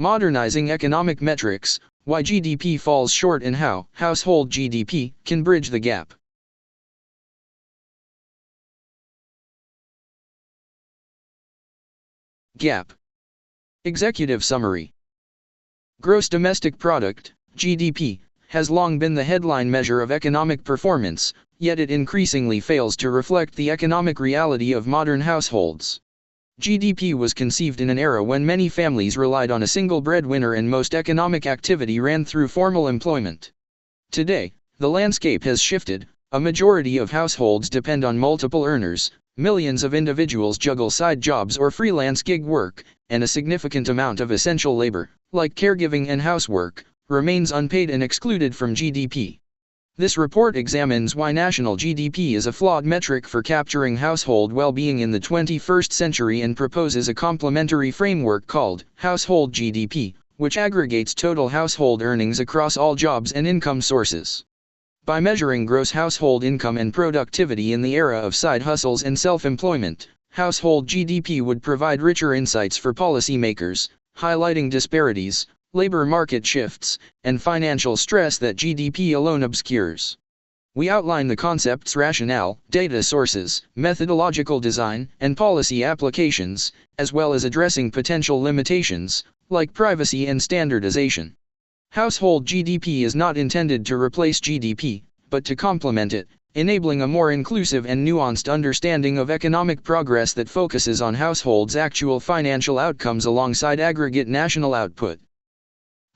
Modernizing economic metrics, why GDP falls short and how household GDP can bridge the gap. Gap. Executive Summary. Gross Domestic Product, GDP, has long been the headline measure of economic performance, yet it increasingly fails to reflect the economic reality of modern households. GDP was conceived in an era when many families relied on a single breadwinner and most economic activity ran through formal employment. Today, the landscape has shifted. A majority of households depend on multiple earners, millions of individuals juggle side jobs or freelance gig work, and a significant amount of essential labor, like caregiving and housework, remains unpaid and excluded from GDP. This report examines why national GDP is a flawed metric for capturing household well-being in the 21st century and proposes a complementary framework called household GDP, which aggregates total household earnings across all jobs and income sources. By measuring gross household income and productivity in the era of side hustles and self-employment, household GDP would provide richer insights for policymakers, highlighting disparities, labor market shifts, and financial stress that GDP alone obscures. We outline the concept's rationale, data sources, methodological design, and policy applications, as well as addressing potential limitations, like privacy and standardization. Household GDP is not intended to replace GDP, but to complement it, enabling a more inclusive and nuanced understanding of economic progress that focuses on households' actual financial outcomes alongside aggregate national output.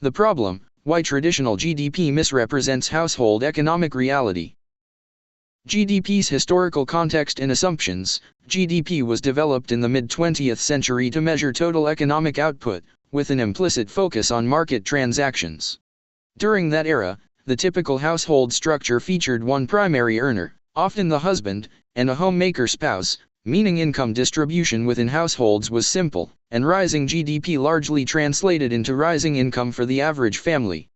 The problem: why traditional GDP misrepresents household economic reality. GDP's historical context and assumptions. GDP was developed in the mid-20th century to measure total economic output, with an implicit focus on market transactions. During that era, the typical household structure featured one primary earner, often the husband, and a homemaker spouse, meaning income distribution within households was simple, and rising GDP largely translated into rising income for the average family.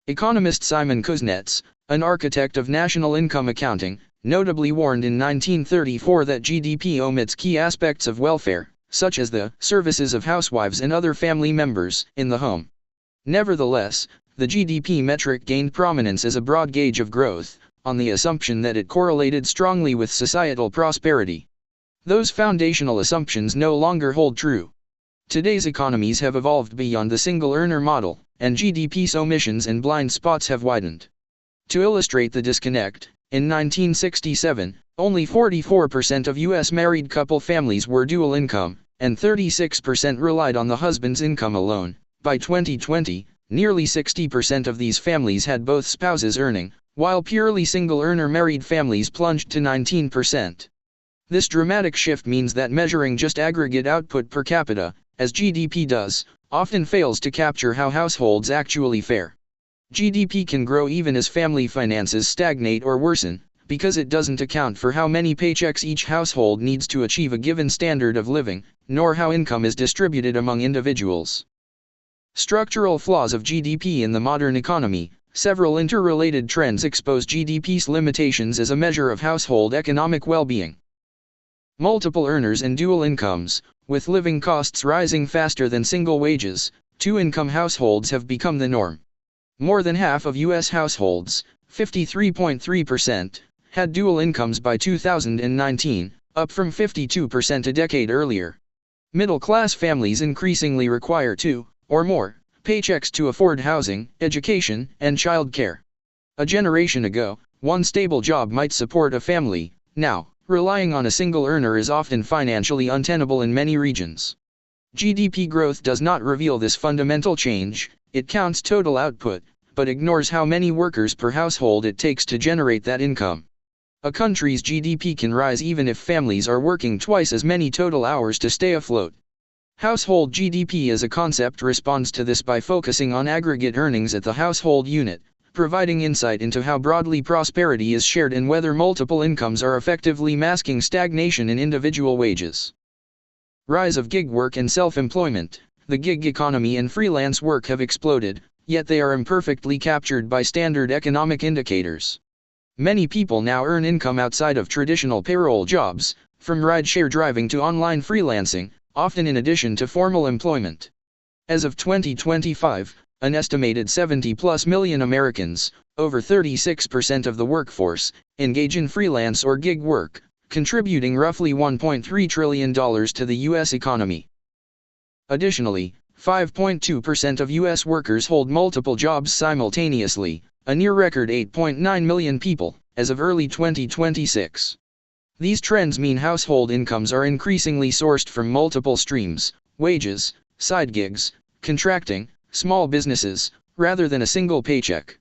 Economist Simon Kuznets, an architect of national income accounting, notably warned in 1934 that GDP omits key aspects of welfare, such as the services of housewives and other family members in the home. Nevertheless, the GDP metric gained prominence as a broad gauge of growth, on the assumption that it correlated strongly with societal prosperity. Those foundational assumptions no longer hold true. Today's economies have evolved beyond the single-earner model, and GDP's omissions and blind spots have widened. To illustrate the disconnect, in 1967, only 44% of U.S. married couple families were dual income, and 36% relied on the husband's income alone. By 2020, nearly 60% of these families had both spouses earning, while purely single-earner married families plunged to 19%. This dramatic shift means that measuring just aggregate output per capita, as GDP does, often fails to capture how households actually fare. GDP can grow even as family finances stagnate or worsen, because it doesn't account for how many paychecks each household needs to achieve a given standard of living, nor how income is distributed among individuals. Structural flaws of GDP in the modern economy. Several interrelated trends expose GDP's limitations as a measure of household economic well-being. Multiple earners and dual incomes. With living costs rising faster than single wages, two-income households have become the norm. More than half of U.S. households, 53.3%, had dual incomes by 2019, up from 52% a decade earlier. Middle-class families increasingly require two, or more, paychecks to afford housing, education, and childcare. A generation ago, one stable job might support a family. Now, relying on a single earner is often financially untenable in many regions. GDP growth does not reveal this fundamental change. It counts total output, but ignores how many workers per household it takes to generate that income. A country's GDP can rise even if families are working twice as many total hours to stay afloat. Household GDP as a concept responds to this by focusing on aggregate earnings at the household unit, providing insight into how broadly prosperity is shared and whether multiple incomes are effectively masking stagnation in individual wages. Rise of gig work and self-employment. The gig economy and freelance work have exploded, yet they are imperfectly captured by standard economic indicators. Many people now earn income outside of traditional payroll jobs, from rideshare driving to online freelancing, often in addition to formal employment. As of 2025, an estimated 70+ million Americans, over 36% of the workforce, engage in freelance or gig work, contributing roughly $1.3 trillion to the U.S. economy. Additionally, 5.2% of U.S. workers hold multiple jobs simultaneously, a near-record 8.9 million people, as of early 2026. These trends mean household incomes are increasingly sourced from multiple streams: wages, side gigs, contracting, small businesses, rather than a single paycheck.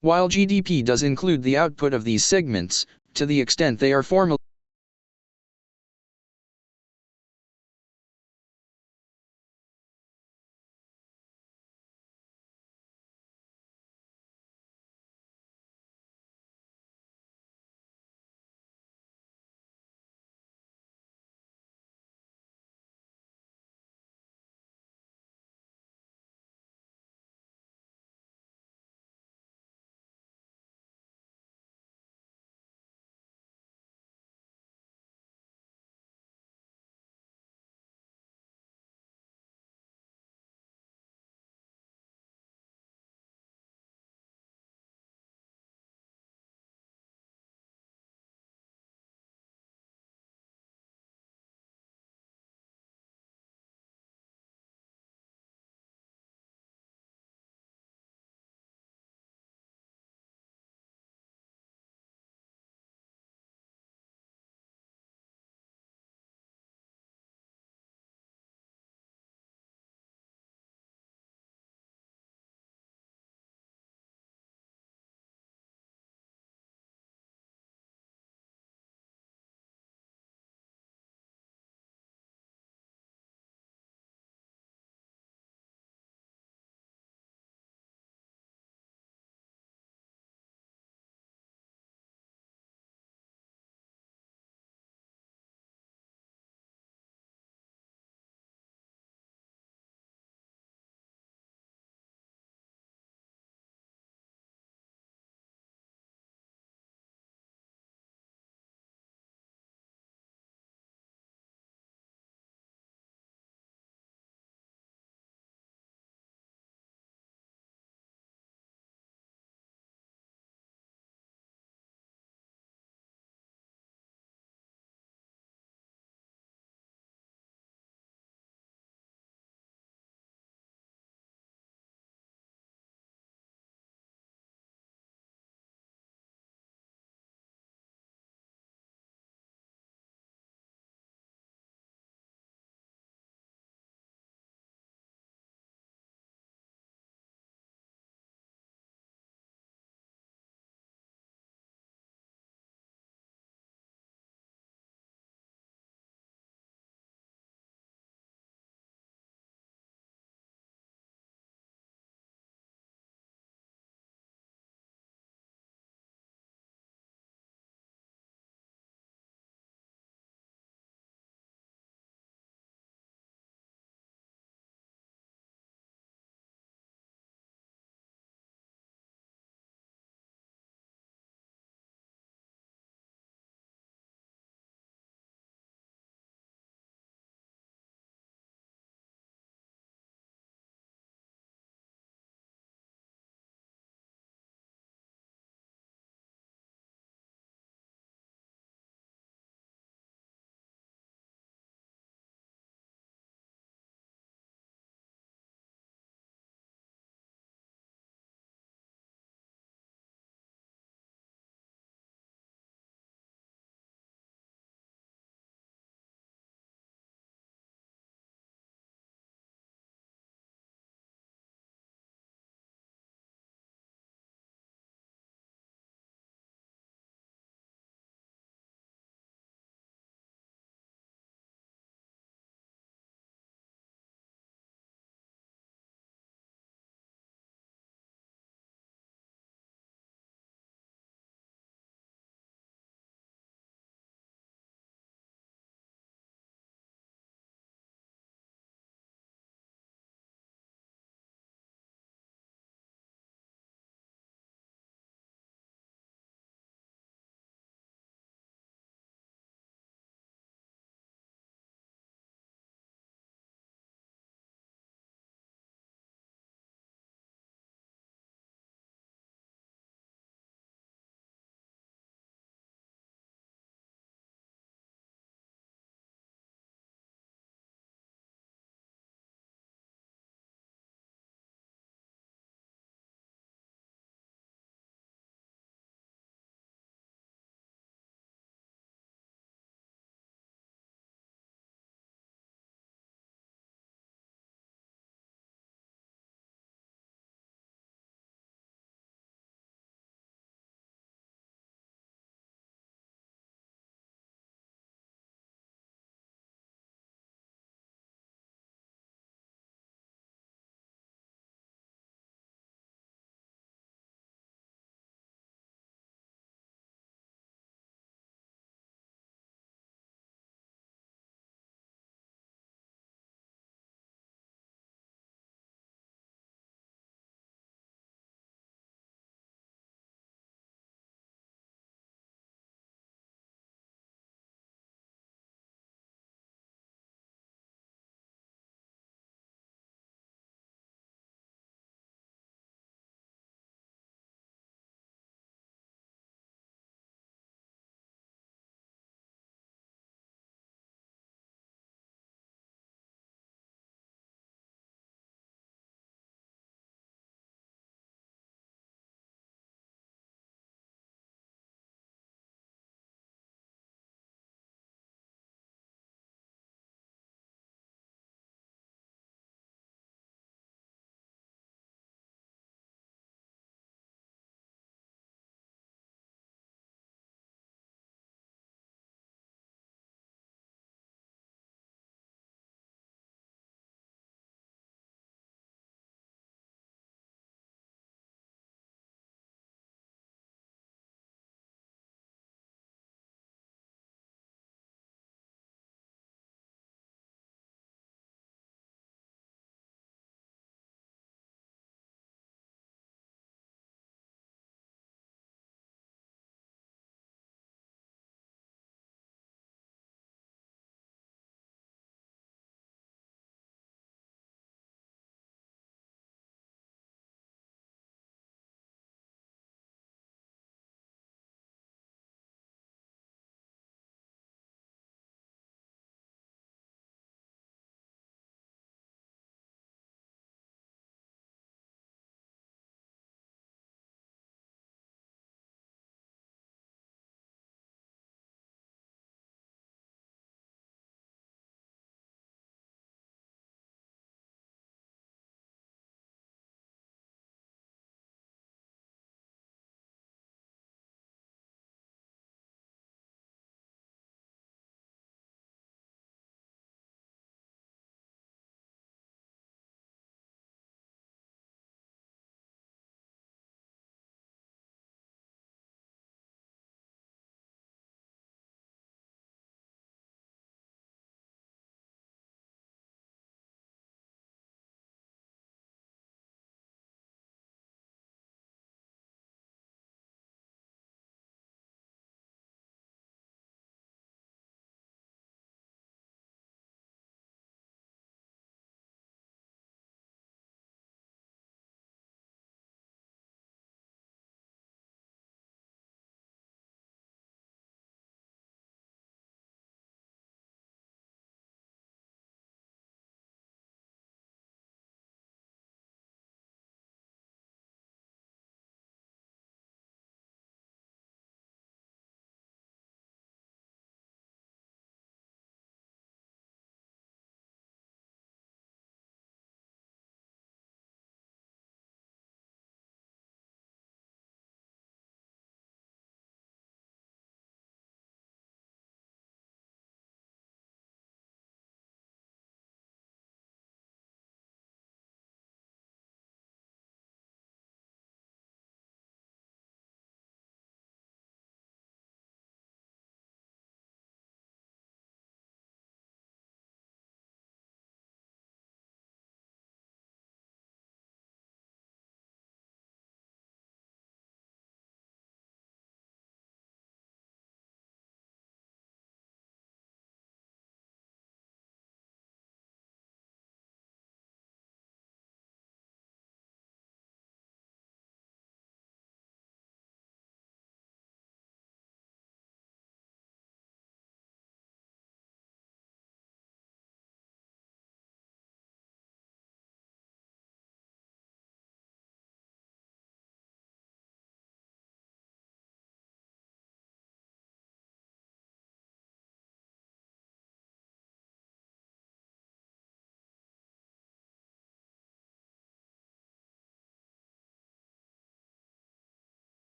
While GDP does include the output of these segments, to the extent they are formally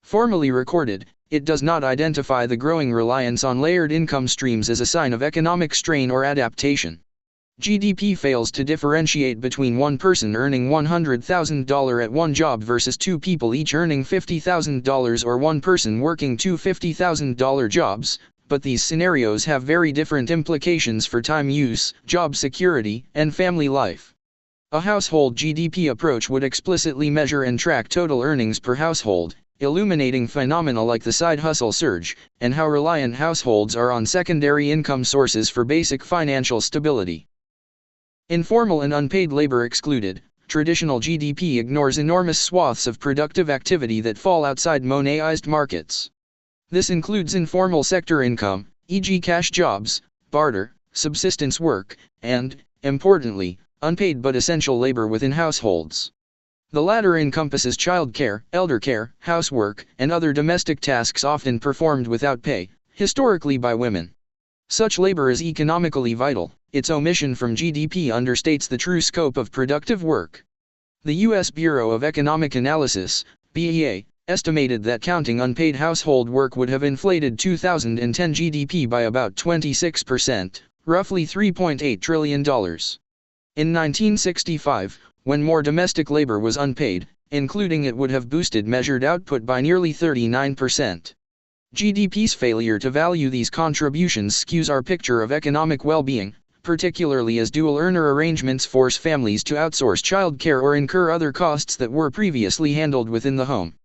Formally recorded, it does not identify the growing reliance on layered income streams as a sign of economic strain or adaptation. GDP fails to differentiate between one person earning $100,000 at one job versus two people each earning $50,000 or one person working two $50,000 jobs, but these scenarios have very different implications for time use, job security, and family life. A household GDP approach would explicitly measure and track total earnings per household, illuminating phenomena like the side hustle surge, and how reliant households are on secondary income sources for basic financial stability. Informal and unpaid labor excluded, traditional GDP ignores enormous swaths of productive activity that fall outside monetized markets. This includes informal sector income, e.g. cash jobs, barter, subsistence work, and, importantly, unpaid but essential labor within households. The latter encompasses childcare, eldercare, housework, and other domestic tasks often performed without pay, historically by women. Such labor is economically vital. Its omission from GDP understates the true scope of productive work. The U.S. Bureau of Economic Analysis, BEA, estimated that counting unpaid household work would have inflated 2010 GDP by about 26%, roughly $3.8 trillion. In 1965, when more domestic labor was unpaid, including it would have boosted measured output by nearly 39%. GDP's failure to value these contributions skews our picture of economic well-being, particularly as dual-earner arrangements force families to outsource childcare or incur other costs that were previously handled within the home.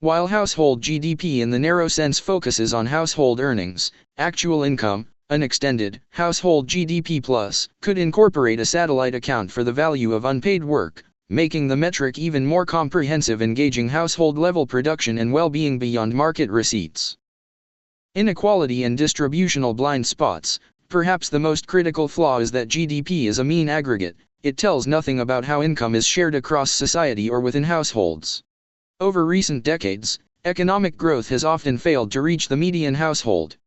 While household GDP in the narrow sense focuses on household earnings, actual income, an extended household GDP plus, could incorporate a satellite account for the value of unpaid work, making the metric even more comprehensive, engaging household-level production and well-being beyond market receipts. Inequality and distributional blind spots. Perhaps the most critical flaw is that GDP is a mean aggregate. It tells nothing about how income is shared across society or within households. Over recent decades, economic growth has often failed to reach the median household.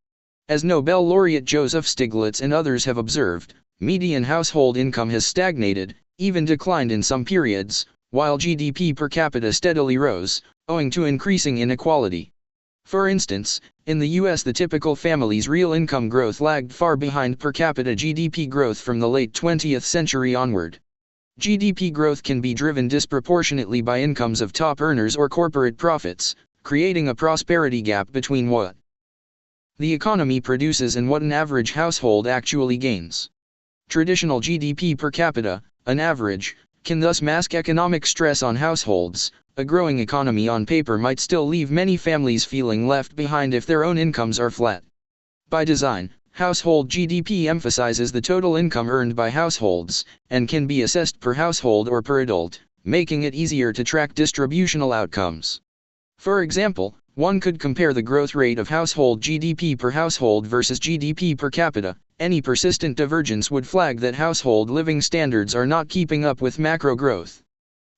As Nobel laureate Joseph Stiglitz and others have observed, median household income has stagnated, even declined in some periods, while GDP per capita steadily rose, owing to increasing inequality. For instance, in the US the typical family's real income growth lagged far behind per capita GDP growth from the late 20th century onward. GDP growth can be driven disproportionately by incomes of top earners or corporate profits, creating a prosperity gap between what the economy produces and what an average household actually gains. Traditional GDP per capita, an average, can thus mask economic stress on households. A growing economy on paper might still leave many families feeling left behind if their own incomes are flat. By design, household GDP emphasizes the total income earned by households, and can be assessed per household or per adult, making it easier to track distributional outcomes. For example, one could compare the growth rate of household GDP per household versus GDP per capita. Any persistent divergence would flag that household living standards are not keeping up with macro growth.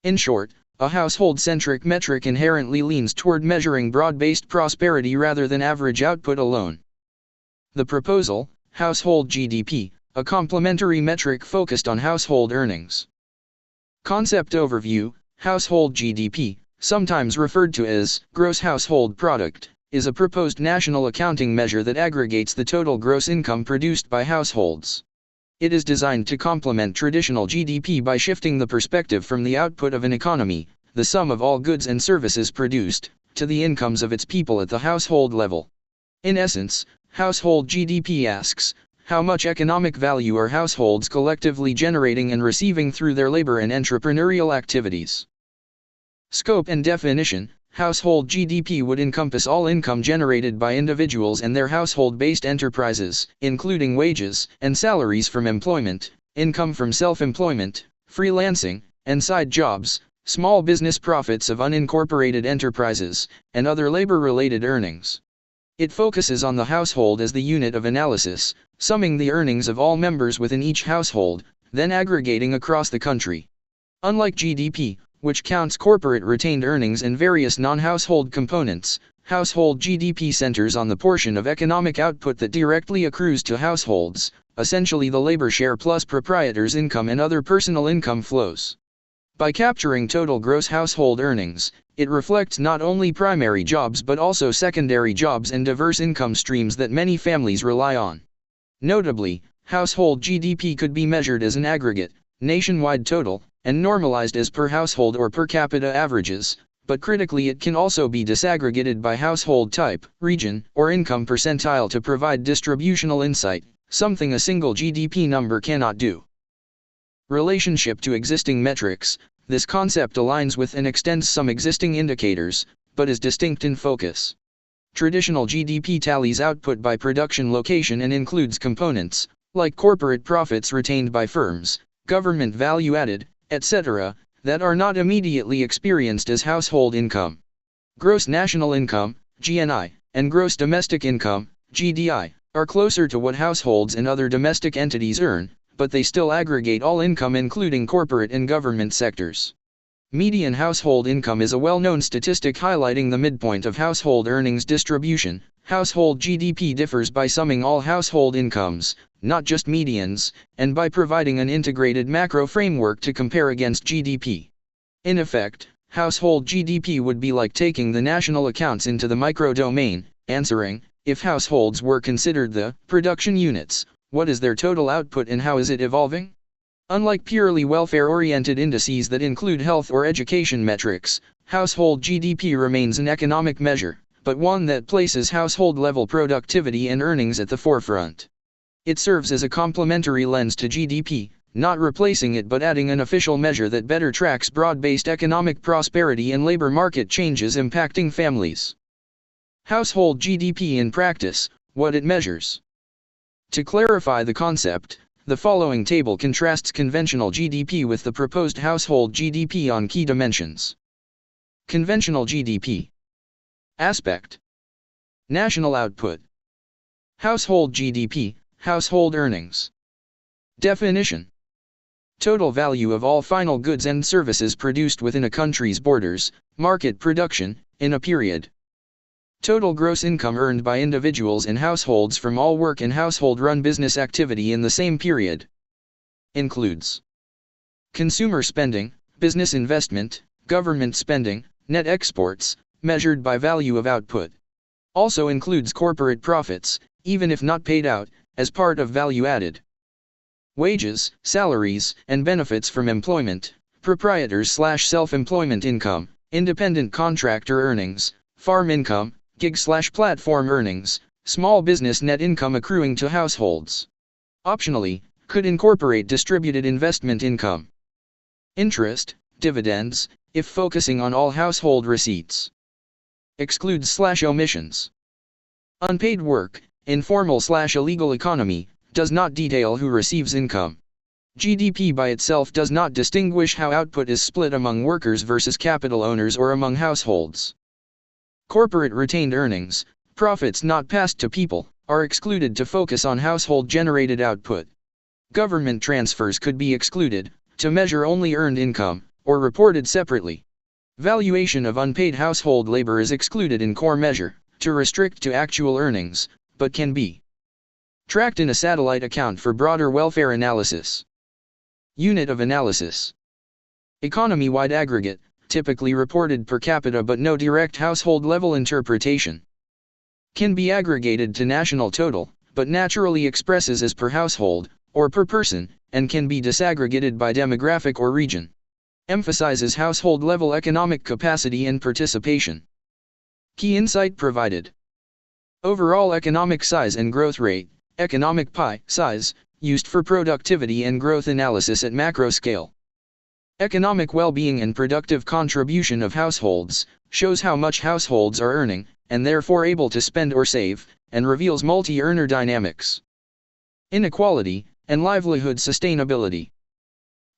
In short, a household-centric metric inherently leans toward measuring broad-based prosperity rather than average output alone. The proposal, household GDP, a complementary metric focused on household earnings. Concept overview: household GDP, sometimes referred to as gross household product, is a proposed national accounting measure that aggregates the total gross income produced by households. It is designed to complement traditional GDP by shifting the perspective from the output of an economy, the sum of all goods and services produced, to the incomes of its people at the household level. In essence, household GDP asks, how much economic value are households collectively generating and receiving through their labor and entrepreneurial activities? Scope and definition: household GDP would encompass all income generated by individuals and their household-based enterprises, including wages and salaries from employment, income from self-employment, freelancing, and side jobs, small business profits of unincorporated enterprises, and other labor-related earnings. It focuses on the household as the unit of analysis, summing the earnings of all members within each household, then aggregating across the country. Unlike GDP, which counts corporate retained earnings and various non-household components, household GDP centers on the portion of economic output that directly accrues to households, essentially the labor share plus proprietors' income and other personal income flows. By capturing total gross household earnings, it reflects not only primary jobs but also secondary jobs and diverse income streams that many families rely on. Notably, household GDP could be measured as an aggregate, nationwide total, and normalized as per household or per capita averages, but critically it can also be disaggregated by household type, region, or income percentile to provide distributional insight, something a single GDP number cannot do. Relationship to existing metrics. This concept aligns with and extends some existing indicators, but is distinct in focus. Traditional GDP tallies output by production location and includes components, like corporate profits retained by firms, government value added, etc., that are not immediately experienced as household income. Gross national income, GNI, and gross domestic income, GDI, are closer to what households and other domestic entities earn, but they still aggregate all income including corporate and government sectors. Median household income is a well-known statistic highlighting the midpoint of household earnings distribution. Household GDP differs by summing all household incomes, not just medians, and by providing an integrated macro framework to compare against GDP. In effect, household GDP would be like taking the national accounts into the micro-domain, answering, if households were considered the production units, what is their total output and how is it evolving? Unlike purely welfare-oriented indices that include health or education metrics, household GDP remains an economic measure, but one that places household-level productivity and earnings at the forefront. It serves as a complementary lens to GDP, not replacing it but adding an official measure that better tracks broad-based economic prosperity and labor market changes impacting families. Household GDP in practice, what it measures. To clarify the concept, the following table contrasts conventional GDP with the proposed household GDP on key dimensions. Conventional GDP. Aspect. National output. Household GDP, household earnings. Definition. Total value of all final goods and services produced within a country's borders, market production, in a period. Total gross income earned by individuals and households from all work and household-run business activity in the same period. Includes consumer spending, business investment, government spending, net exports, measured by value of output. Also includes corporate profits, even if not paid out, as part of value added. Wages, salaries, and benefits from employment, proprietors/self-employment income, independent contractor earnings, farm income, gig/platform earnings, small business net income accruing to households. Optionally, could incorporate distributed investment income. Interest, dividends, if focusing on all household receipts. Excludes/omissions. Unpaid work, informal/illegal economy, does not detail who receives income. GDP by itself does not distinguish how output is split among workers versus capital owners or among households. Corporate retained earnings, profits not passed to people, are excluded to focus on household-generated output. Government transfers could be excluded, to measure only earned income, or reported separately. Valuation of unpaid household labor is excluded in core measure, to restrict to actual earnings, but can be tracked in a satellite account for broader welfare analysis. Unit of analysis. Economy-wide aggregate, typically reported per capita but no direct household-level interpretation. Can be aggregated to national total, but naturally expresses as per household, or per person, and can be disaggregated by demographic or region. Emphasizes household-level economic capacity and participation. Key insight provided. Overall economic size and growth rate, economic pie size, used for productivity and growth analysis at macro scale. Economic well-being and productive contribution of households, shows how much households are earning, and therefore able to spend or save, and reveals multi-earner dynamics. Inequality, and livelihood sustainability.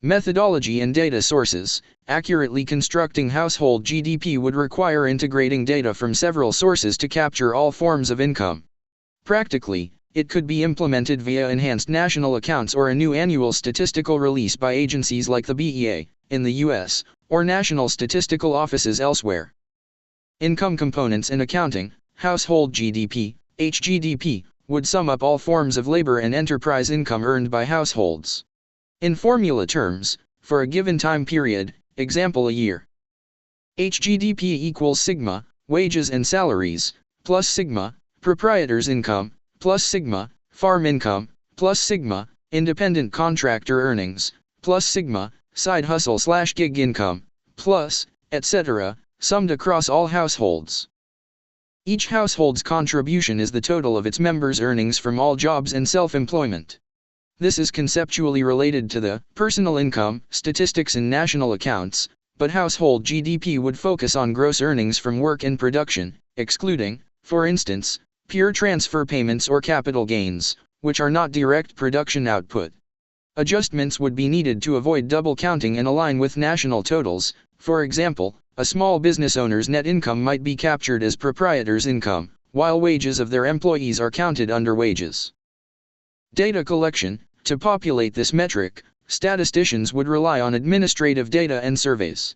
Methodology and data sources. Accurately constructing household GDP would require integrating data from several sources to capture all forms of income. Practically, it could be implemented via enhanced national accounts or a new annual statistical release by agencies like the BEA, in the US, or national statistical offices elsewhere. Income components and accounting. Household GDP, HGDP, would sum up all forms of labor and enterprise income earned by households. In formula terms, for a given time period, example a year. HGDP equals sigma, wages and salaries, plus sigma, proprietor's income, plus sigma, farm income, plus sigma, independent contractor earnings, plus sigma, side hustle/gig income, plus, etc., summed across all households. Each household's contribution is the total of its members' earnings from all jobs and self-employment. This is conceptually related to the personal income statistics in national accounts, but household GDP would focus on gross earnings from work and production, excluding, for instance, pure transfer payments or capital gains, which are not direct production output. Adjustments would be needed to avoid double counting and align with national totals. For example, a small business owner's net income might be captured as proprietor's income, while wages of their employees are counted under wages. Data collection. To populate this metric, statisticians would rely on administrative data and surveys.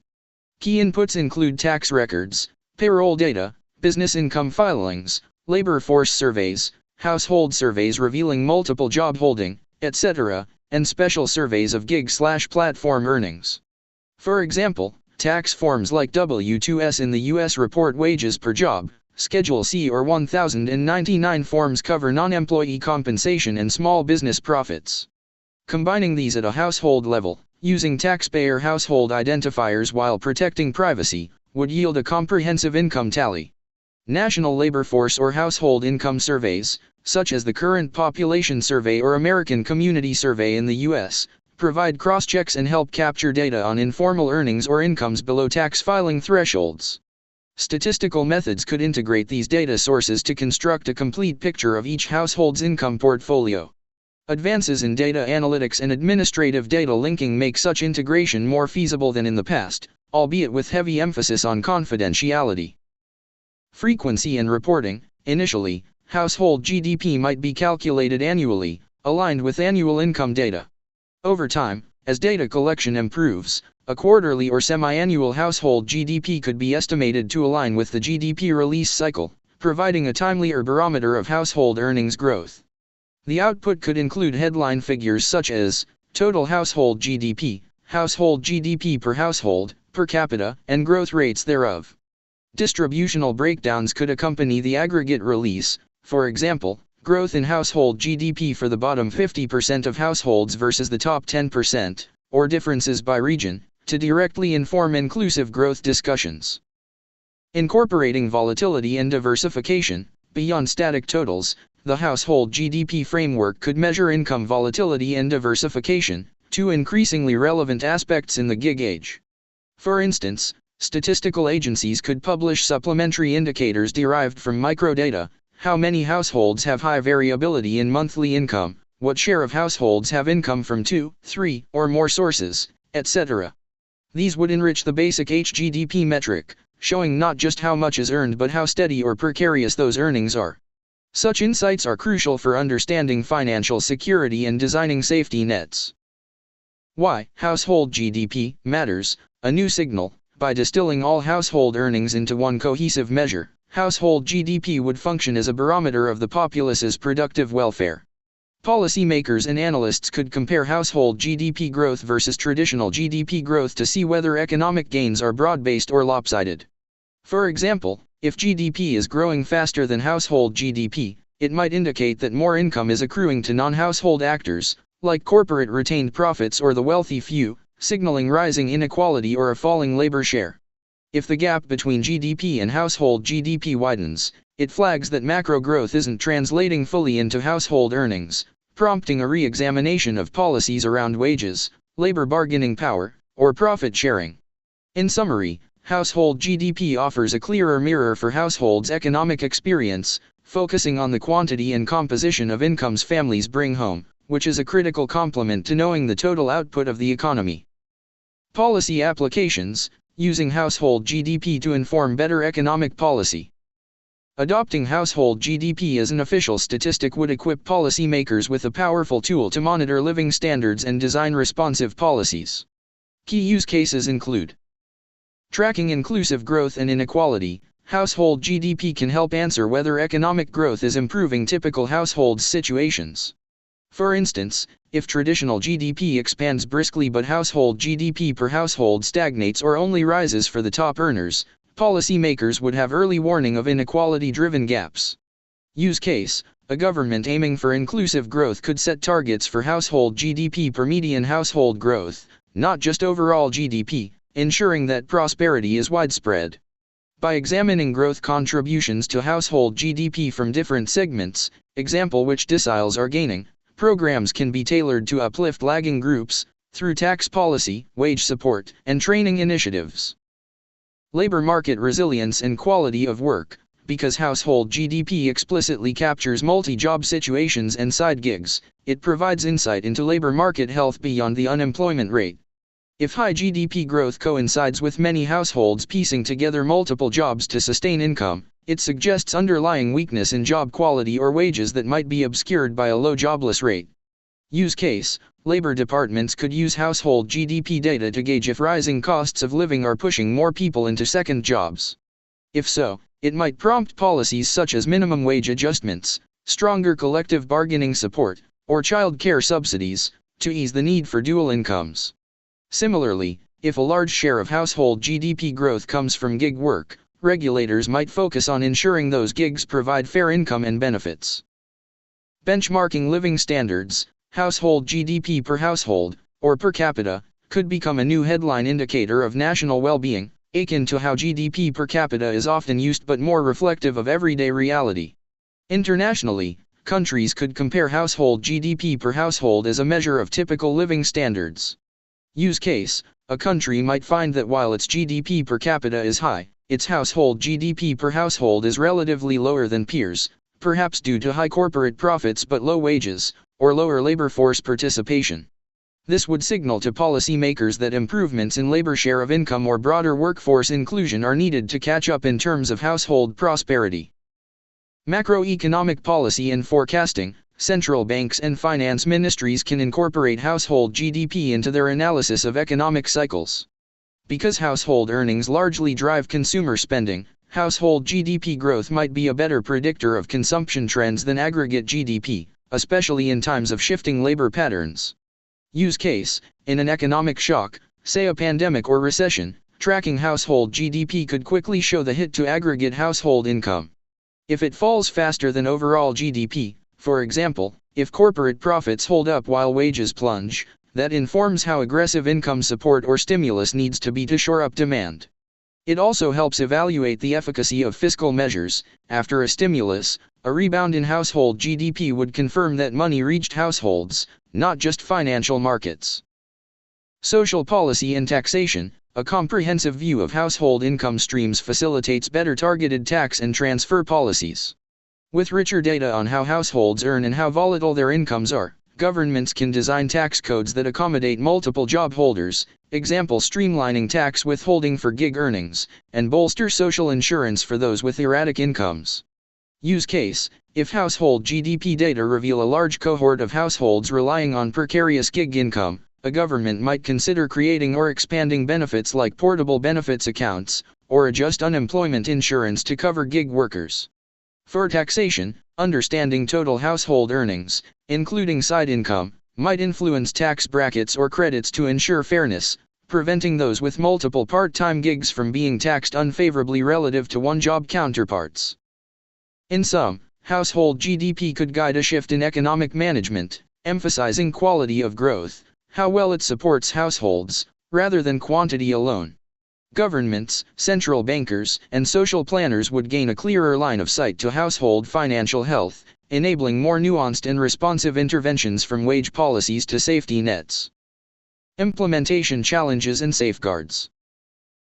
Key inputs include tax records, payroll data, business income filings, labor force surveys, household surveys revealing multiple job holding, etc., and special surveys of gig/platform earnings. For example, tax forms like W-2S in the U.S. report wages per job. Schedule C or 1099 forms cover non-employee compensation and small business profits. Combining these at a household level, using taxpayer household identifiers while protecting privacy, would yield a comprehensive income tally. National labor force or household income surveys, such as the Current Population Survey or American Community Survey in the U.S., provide cross-checks and help capture data on informal earnings or incomes below tax filing thresholds. Statistical methods could integrate these data sources to construct a complete picture of each household's income portfolio. Advances in data analytics and administrative data linking make such integration more feasible than in the past, albeit with heavy emphasis on confidentiality. Frequency and reporting. Initially, household GDP might be calculated annually, aligned with annual income data. Over time, as data collection improves, a quarterly or semi-annual household GDP could be estimated to align with the GDP release cycle, providing a timelier barometer of household earnings growth. The output could include headline figures such as total household GDP per household, per capita, and growth rates thereof. Distributional breakdowns could accompany the aggregate release, for example, growth in household GDP for the bottom 50% of households versus the top 10%, or differences by region, to directly inform inclusive growth discussions. Incorporating volatility and diversification. Beyond static totals, the household GDP framework could measure income volatility and diversification, two increasingly relevant aspects in the gig age. For instance, statistical agencies could publish supplementary indicators derived from microdata: how many households have high variability in monthly income, what share of households have income from 2, 3, or more sources, etc. These would enrich the basic HGDP metric, showing not just how much is earned but how steady or precarious those earnings are. Such insights are crucial for understanding financial security and designing safety nets. Why household GDP matters. A new signal. By distilling all household earnings into one cohesive measure, household GDP would function as a barometer of the populace's productive welfare. Policymakers and analysts could compare household GDP growth versus traditional GDP growth to see whether economic gains are broad-based or lopsided. For example, if GDP is growing faster than household GDP, it might indicate that more income is accruing to non-household actors, like corporate retained profits or the wealthy few, signaling rising inequality or a falling labor share. If the gap between GDP and household GDP widens, it flags that macro growth isn't translating fully into household earnings, prompting a re-examination of policies around wages, labor bargaining power, or profit sharing. In summary, household GDP offers a clearer mirror for households' economic experience, focusing on the quantity and composition of incomes families bring home, which is a critical complement to knowing the total output of the economy. Policy applications. Using household GDP to inform better economic policy. Adopting household GDP as an official statistic would equip policymakers with a powerful tool to monitor living standards and design responsive policies. Key use cases include tracking inclusive growth and inequality. Household GDP can help answer whether economic growth is improving typical households' situations. For instance, if traditional GDP expands briskly but household GDP per household stagnates or only rises for the top earners, policymakers would have early warning of inequality-driven gaps. Use case: a government aiming for inclusive growth could set targets for household GDP per median household growth, not just overall GDP, ensuring that prosperity is widespread. By examining growth contributions to household GDP from different segments, example which deciles are gaining, programs can be tailored to uplift lagging groups, through tax policy, wage support, and training initiatives. Labor market resilience and quality of work. Because household GDP explicitly captures multi-job situations and side gigs, it provides insight into labor market health beyond the unemployment rate. If high GDP growth coincides with many households piecing together multiple jobs to sustain income, it suggests underlying weakness in job quality or wages that might be obscured by a low jobless rate. Use case: labor departments could use household GDP data to gauge if rising costs of living are pushing more people into second jobs. If so, it might prompt policies such as minimum wage adjustments, stronger collective bargaining support, or child care subsidies, to ease the need for dual incomes. Similarly, if a large share of household GDP growth comes from gig work, regulators might focus on ensuring those gigs provide fair income and benefits. Benchmarking living standards, household GDP per household, or per capita, could become a new headline indicator of national well-being, akin to how GDP per capita is often used but more reflective of everyday reality. Internationally, countries could compare household GDP per household as a measure of typical living standards. Use case: a country might find that while its GDP per capita is high, its household GDP per household is relatively lower than peers, perhaps due to high corporate profits but low wages, or lower labor force participation. This would signal to policymakers that improvements in labor share of income or broader workforce inclusion are needed to catch up in terms of household prosperity. Macroeconomic policy and forecasting. Central banks and finance ministries can incorporate household GDP into their analysis of economic cycles. Because household earnings largely drive consumer spending, household GDP growth might be a better predictor of consumption trends than aggregate GDP, especially in times of shifting labor patterns. Use case: in an economic shock, say a pandemic or recession, tracking household GDP could quickly show the hit to aggregate household income. If it falls faster than overall GDP, for example, if corporate profits hold up while wages plunge, that informs how aggressive income support or stimulus needs to be to shore up demand. It also helps evaluate the efficacy of fiscal measures. After a stimulus, a rebound in household GDP would confirm that money reached households, not just financial markets. Social policy and taxation. A comprehensive view of household income streams facilitates better targeted tax and transfer policies. With richer data on how households earn and how volatile their incomes are, governments can design tax codes that accommodate multiple job holders, example streamlining tax withholding for gig earnings, and bolster social insurance for those with erratic incomes. Use case: if household GDP data reveal a large cohort of households relying on precarious gig income, a government might consider creating or expanding benefits like portable benefits accounts, or adjust unemployment insurance to cover gig workers. For taxation, understanding total household earnings, including side income, might influence tax brackets or credits to ensure fairness, preventing those with multiple part-time gigs from being taxed unfavorably relative to one-job counterparts. In sum, household GDP could guide a shift in economic management, emphasizing quality of growth, how well it supports households, rather than quantity alone. Governments, central bankers, and social planners would gain a clearer line of sight to household financial health, enabling more nuanced and responsive interventions from wage policies to safety nets. Implementation challenges and safeguards.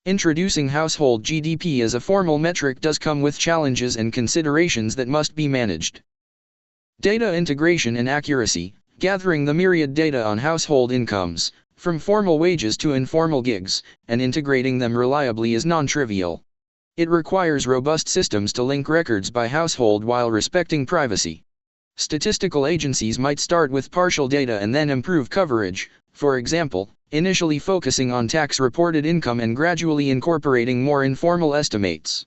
Introducing household GDP as a formal metric does come with challenges and considerations that must be managed. Data integration and accuracy. Gathering the myriad data on household incomes, from formal wages to informal gigs, and integrating them reliably is non-trivial. It requires robust systems to link records by household while respecting privacy. Statistical agencies might start with partial data and then improve coverage, for example, initially focusing on tax-reported income and gradually incorporating more informal estimates.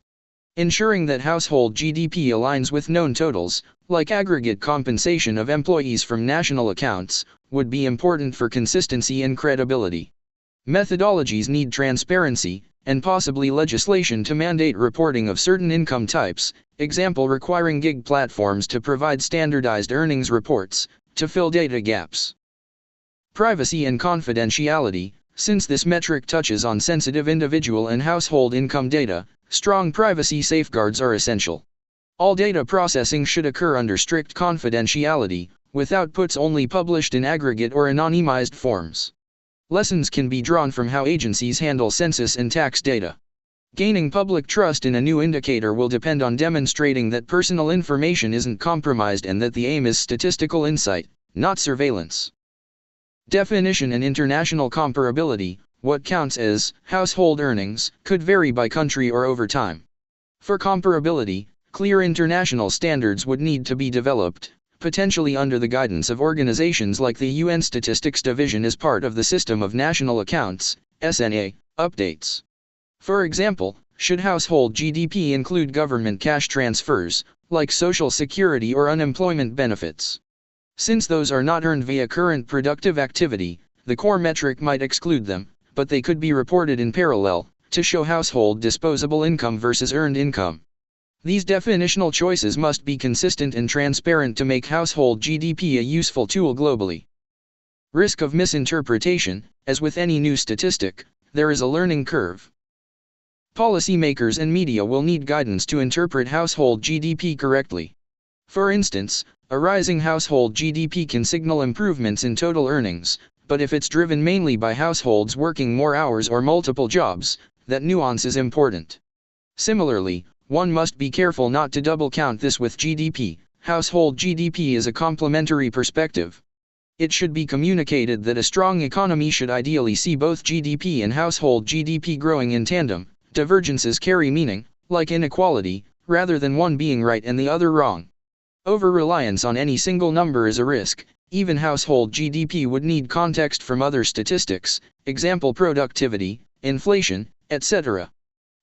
Ensuring that household GDP aligns with known totals, like aggregate compensation of employees from national accounts, would be important for consistency and credibility. Methodologies need transparency, and possibly legislation to mandate reporting of certain income types, example requiring gig platforms to provide standardized earnings reports, to fill data gaps. Privacy and confidentiality. Since this metric touches on sensitive individual and household income data, strong privacy safeguards are essential. All data processing should occur under strict confidentiality, with outputs only published in aggregate or anonymized forms. Lessons can be drawn from how agencies handle census and tax data. Gaining public trust in a new indicator will depend on demonstrating that personal information isn't compromised and that the aim is statistical insight, not surveillance. Definition and international comparability. What counts as household earnings could vary by country or over time. For comparability, clear international standards would need to be developed, potentially under the guidance of organizations like the UN Statistics Division as part of the System of National Accounts, SNA, updates. For example, should household GDP include government cash transfers, like Social Security or unemployment benefits? Since those are not earned via current productive activity, the core metric might exclude them, but they could be reported in parallel, to show household disposable income versus earned income. These definitional choices must be consistent and transparent to make household GDP a useful tool globally. Risk of misinterpretation. As with any new statistic, there is a learning curve. Policymakers and media will need guidance to interpret household GDP correctly. For instance, a rising household GDP can signal improvements in total earnings, but if it's driven mainly by households working more hours or multiple jobs, that nuance is important. Similarly, one must be careful not to double count this with GDP. Household GDP is a complementary perspective. It should be communicated that a strong economy should ideally see both GDP and household GDP growing in tandem. Divergences carry meaning, like inequality, rather than one being right and the other wrong. Over-reliance on any single number is a risk. Even household GDP would need context from other statistics, example productivity, inflation, etc.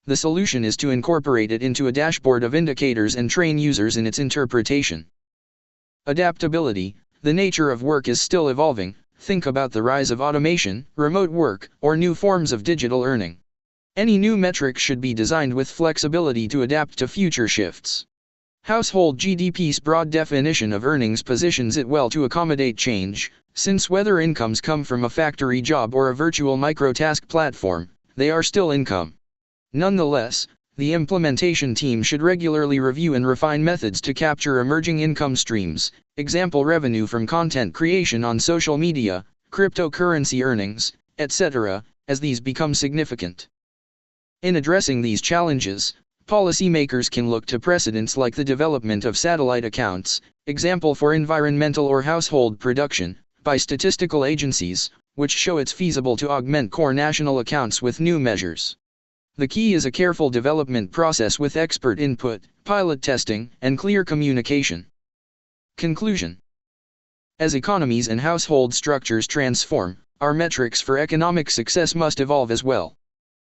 The solution is to incorporate it into a dashboard of indicators and train users in its interpretation. Adaptability. The nature of work is still evolving. Think about the rise of automation, remote work, or new forms of digital earning. Any new metric should be designed with flexibility to adapt to future shifts. Household GDP's broad definition of earnings positions it well to accommodate change, since whether incomes come from a factory job or a virtual microtask platform, they are still income. Nonetheless, the implementation team should regularly review and refine methods to capture emerging income streams, example revenue from content creation on social media, cryptocurrency earnings, etc., as these become significant. In addressing these challenges, policymakers can look to precedents like the development of satellite accounts, example for environmental or household production, by statistical agencies, which show it's feasible to augment core national accounts with new measures. The key is a careful development process with expert input, pilot testing, and clear communication. Conclusion. As economies and household structures transform, our metrics for economic success must evolve as well.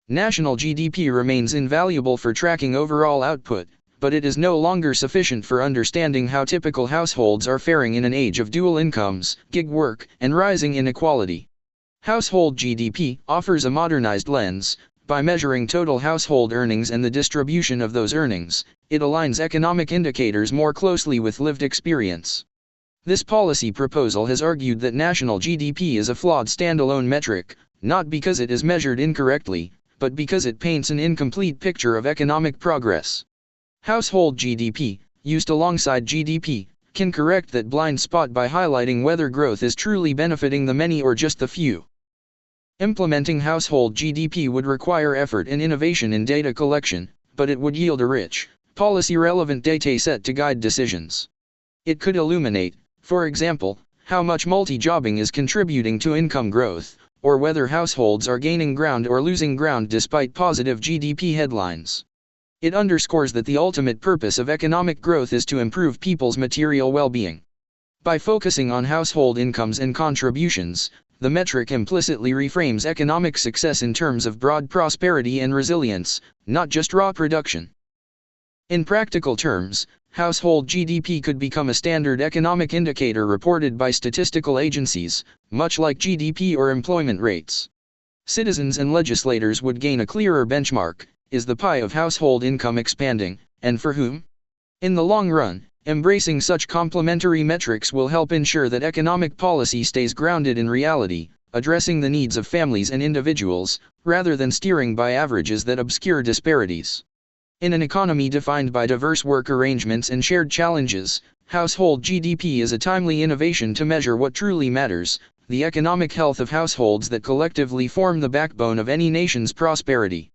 National GDP remains invaluable for tracking overall output, but it is no longer sufficient for understanding how typical households are faring in an age of dual incomes, gig work, and rising inequality. Household GDP offers a modernized lens. By measuring total household earnings and the distribution of those earnings, it aligns economic indicators more closely with lived experience. This policy proposal has argued that national GDP is a flawed standalone metric, not because it is measured incorrectly, but because it paints an incomplete picture of economic progress. Household GDP, used alongside GDP, can correct that blind spot by highlighting whether growth is truly benefiting the many or just the few. Implementing household GDP would require effort and innovation in data collection, but it would yield a rich, policy-relevant data set to guide decisions. It could illuminate, for example, how much multi-jobbing is contributing to income growth, or whether households are gaining ground or losing ground despite positive GDP headlines. It underscores that the ultimate purpose of economic growth is to improve people's material well-being. By focusing on household incomes and contributions, the metric implicitly reframes economic success in terms of broad prosperity and resilience, not just raw production. In practical terms, household GDP could become a standard economic indicator reported by statistical agencies, much like GDP or employment rates. Citizens and legislators would gain a clearer benchmark: is the pie of household income expanding, and for whom? In the long run, embracing such complementary metrics will help ensure that economic policy stays grounded in reality, addressing the needs of families and individuals, rather than steering by averages that obscure disparities. In an economy defined by diverse work arrangements and shared challenges, household GDP is a timely innovation to measure what truly matters: the economic health of households that collectively form the backbone of any nation's prosperity.